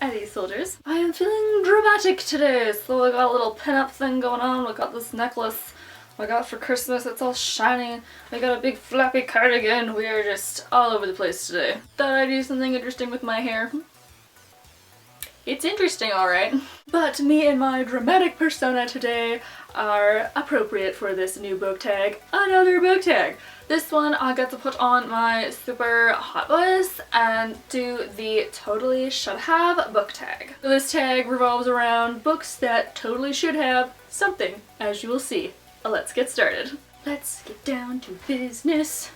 Eddie Soldiers. I am feeling dramatic today, so I got a little pin-up thing going on. I got this necklace I got for Christmas. It's all shiny. I got a big flappy cardigan. We are just all over the place today. Thought I'd do something interesting with my hair. It's interesting, alright. But me and my dramatic persona today are appropriate for this new book tag. Another book tag! This one I got to put on my super hot voice and do the totally should have book tag. So this tag revolves around books that totally should have something, as you will see. Let's get started. Let's get down to business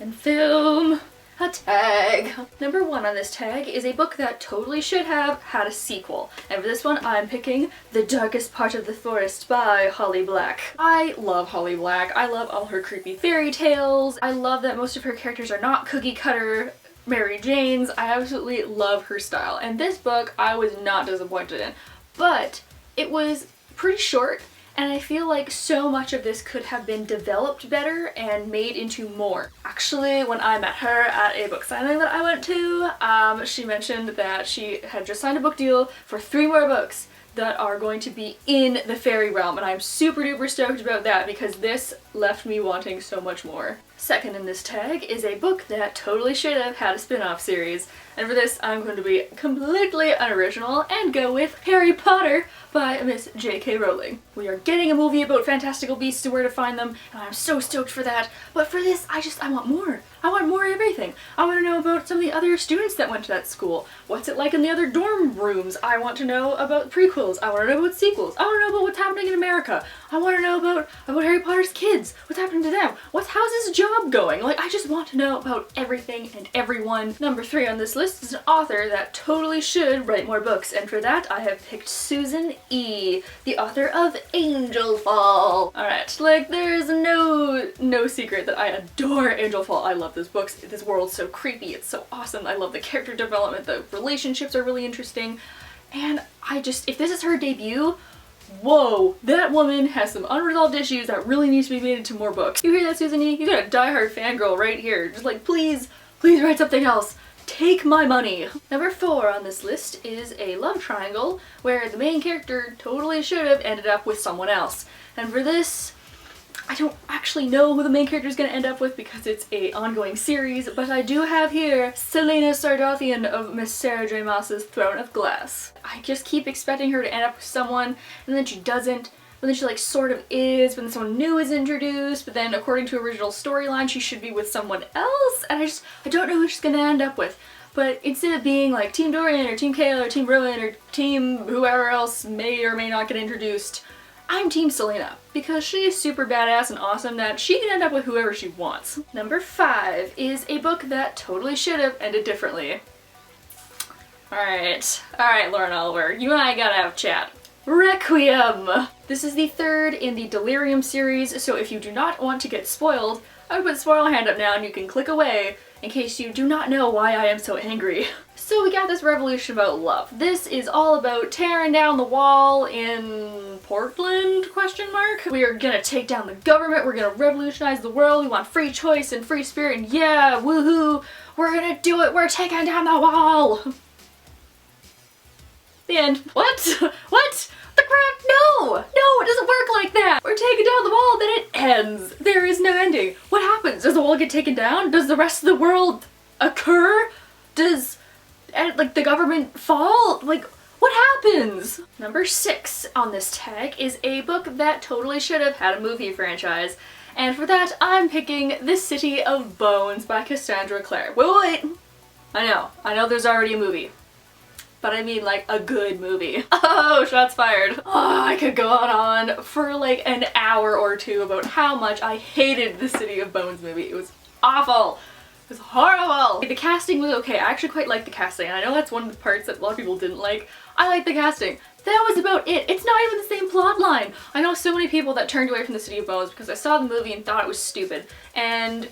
and film a tag. Number 1 on this tag is a book that totally should have had a sequel. And for this one, I'm picking The Darkest Part of the Forest by Holly Black. I love Holly Black. I love all her creepy fairy tales. I love that most of her characters are not cookie cutter Mary Janes. I absolutely love her style. And this book I was not disappointed in. But it was pretty short. And I feel like so much of this could have been developed better and made into more. Actually, when I met her at a book signing that I went to, she mentioned that she had just signed a book deal for 3 more books that are going to be in the fairy realm, and I'm super duper stoked about that because this left me wanting so much more. Second in this tag is a book that totally should have had a spin-off series, and for this I'm going to be completely unoriginal and go with Harry Potter by Miss J.K. Rowling. We are getting a movie about fantastical beasts and where to find them, and I'm so stoked for that, but for this I want more. I want more of everything. I want to know about some of the other students that went to that school. What's it like in the other dorm rooms? I want to know about prequels. I want to know about sequels. I want to know about what's happening in America. I want to know about Harry Potter's kids. What's happening to them? How's his job going? Like, I just want to know about everything and everyone. Number 3 on this list is an author that totally should write more books, and for that I have picked Susan E., the author of Angel Fall. Alright, like, there's no secret that I adore Angel Fall. I love this book. This world's so creepy. It's so awesome. I love the character development. The relationships are really interesting. And if this is her debut, whoa, that woman has some unresolved issues that really needs to be made into more books. You hear that, Susan E? You got a diehard fangirl right here. Just like, please write something else. Take my money. Number 4 on this list is a love triangle where the main character totally should have ended up with someone else. And for this, I don't actually know who the main character is going to end up with because it's an ongoing series, but I do have here Selena Sardouthian of Miss Sarah J. Maas's Throne of Glass. I just keep expecting her to end up with someone, and then she doesn't, but then she like sort of is, but then someone new is introduced, but then according to original storyline she should be with someone else, and I don't know who she's going to end up with. But instead of being like Team Dorian or Team Kale or Team Rowan or Team whoever else may or may not get introduced, I'm Team Selena, because she is super badass and awesome that she can end up with whoever she wants. Number 5 is a book that totally should have ended differently. Alright, Lauren Oliver, you and I gotta have a chat. Requiem! This is the 3rd in the Delirium series, so if you do not want to get spoiled, I would put spoiler hand up now and you can click away in case you do not know why I am so angry. So we got this revolution about love. This is all about tearing down the wall in Portland, ? We are gonna take down the government, we're gonna revolutionize the world, we want free choice and free spirit, and yeah, woohoo, we're gonna do it, we're taking down the wall! The end. What? What? The crap? No! No, it doesn't work like that! We're taking down the wall, then it ends. There is no ending. What happens? Does the wall get taken down? Does the rest of the world occur? Does, like, the government fall? Like, what happens? Number 6 on this tag is a book that totally should have had a movie franchise. And for that, I'm picking The City of Bones by Cassandra Clare. Wait! I know there's already a movie. But I mean like a good movie. Oh, shots fired. Oh, I could go on for like an hour or 2 about how much I hated the City of Bones movie. It was awful. It was horrible. The casting was okay. I actually quite liked the casting. And I know that's one of the parts that a lot of people didn't like. I liked the casting. That was about it. It's not even the same plot line. I know so many people that turned away from the City of Bones because I saw the movie and thought it was stupid. And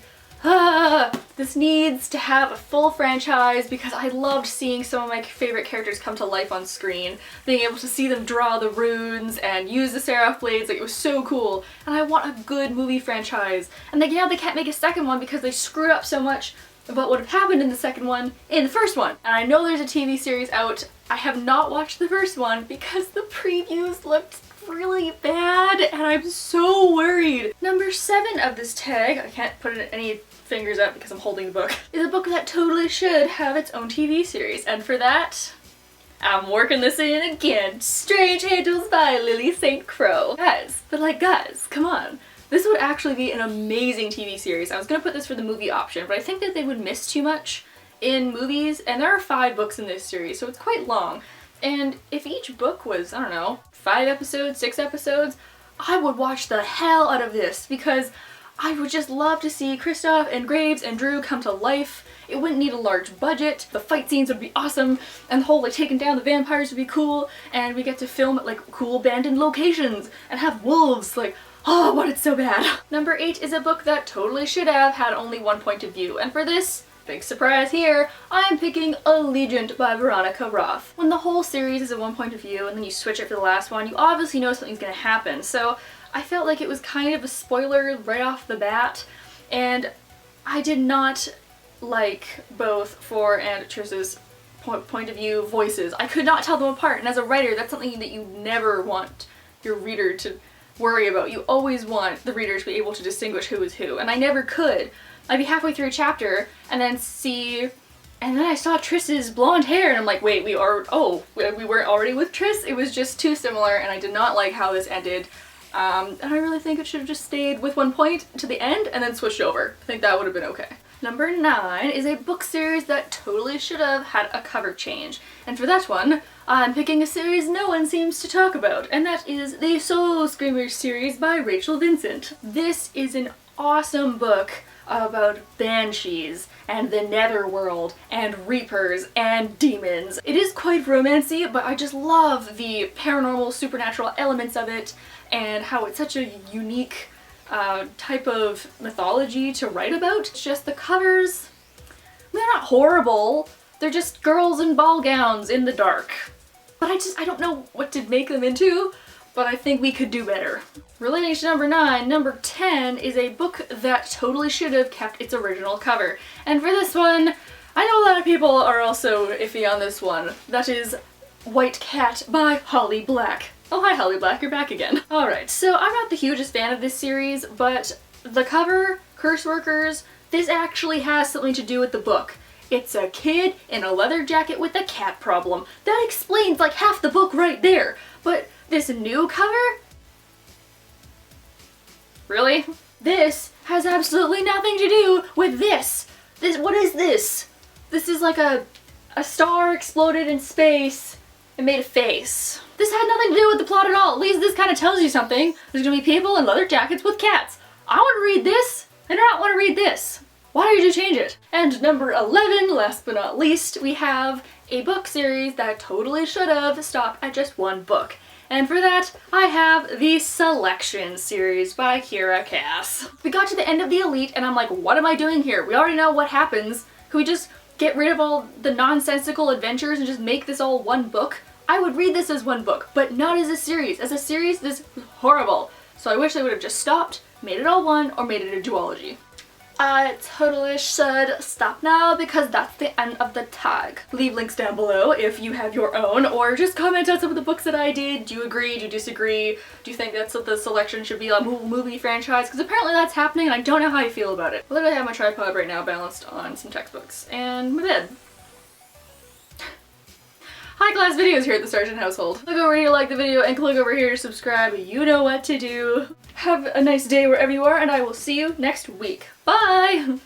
this needs to have a full franchise because I loved seeing some of my favorite characters come to life on screen. Being able to see them draw the runes and use the seraph blades, like, it was so cool. And I want a good movie franchise. And like, yeah, they can't make a second one because they screwed up so much about what would have happened in the second one in the first one. And I know there's a TV series out. I have not watched the first one because the previews looked really bad and I'm so worried. Number 7 of this tag, I can't put any fingers up because I'm holding the book, is a book that totally should have its own TV series. And for that, I'm working this in again. Strange Angels by Lily St. Croix. Guys, come on. This would actually be an amazing TV series. I was gonna put this for the movie option, but I think that they would miss too much in movies, and there are 5 books in this series, so it's quite long. And if each book was, I don't know, 5 episodes, 6 episodes, I would watch the hell out of this because I would just love to see Kristoff and Graves and Drew come to life. It wouldn't need a large budget, the fight scenes would be awesome, and the whole like taking down the vampires would be cool, and we get to film at like cool abandoned locations and have wolves, like, oh, I want it so bad. Number 8 is a book that totally should have had only one point of view, and for this, big surprise here, I'm picking Allegiant by Veronica Roth. When the whole series is a one point of view and then you switch it for the last one, you obviously know something's gonna happen, so I felt like it was kind of a spoiler right off the bat, and I did not like both For and Triss's point of view voices. I could not tell them apart, and as a writer, that's something that you never want your reader to worry about. You always want the reader to be able to distinguish who is who, and I never could. I'd be halfway through a chapter and then I saw Triss's blonde hair and I'm like, wait, we weren't already with Triss? It was just too similar and I did not like how this ended. And I really think it should have just stayed with one point to the end and then switched over. I think that would have been okay. Number 9 is a book series that totally should have had a cover change. And for that one, I'm picking a series no one seems to talk about, and that is the Soul Screamers series by Rachel Vincent. This is an awesome book about banshees and the netherworld and reapers and demons. It is quite romancy, but I just love the paranormal, supernatural elements of it and how it's such a unique type of mythology to write about. It's just the covers, they're not horrible, they're just girls in ball gowns in the dark. But I don't know what to make them into, but I think we could do better. Relating to number 9, number 10 is a book that totally should have kept its original cover. And for this one, I know a lot of people are also iffy on this one. That is White Cat by Holly Black. Oh, hi Holly Black, you're back again. Alright, so I'm not the hugest fan of this series, but the cover, Curse Workers, this actually has something to do with the book. It's a kid in a leather jacket with a cat problem. That explains like half the book right there. But this new cover? Really? This has absolutely nothing to do with this. What is this? This is like a star exploded in space and made a face. This had nothing to do with the plot at all. At least this kind of tells you something. There's gonna be people in leather jackets with cats. I want to read this. I do not want to read this. Why did you change it? And number 11, last but not least, we have a book series that totally should have stopped at just one book. And for that, I have the Selection series by Kira Cass. We got to the end of the Elite and I'm like, what am I doing here? We already know what happens. Can we just get rid of all the nonsensical adventures and just make this all one book? I would read this as one book, but not as a series. As a series, this was horrible. So I wish they would have just stopped, made it all one, or made it a duology. I totally should stop now because that's the end of the tag. Leave links down below if you have your own, or just comment on some of the books that I did. Do you agree? Do you disagree? Do you think that's what the Selection should be a movie franchise? Because apparently that's happening and I don't know how you feel about it. I literally have my tripod right now balanced on some textbooks and my bed. High class videos here at the Sargent household. Click over here to like the video and click over here to subscribe. You know what to do. Have a nice day wherever you are and I will see you next week. Bye!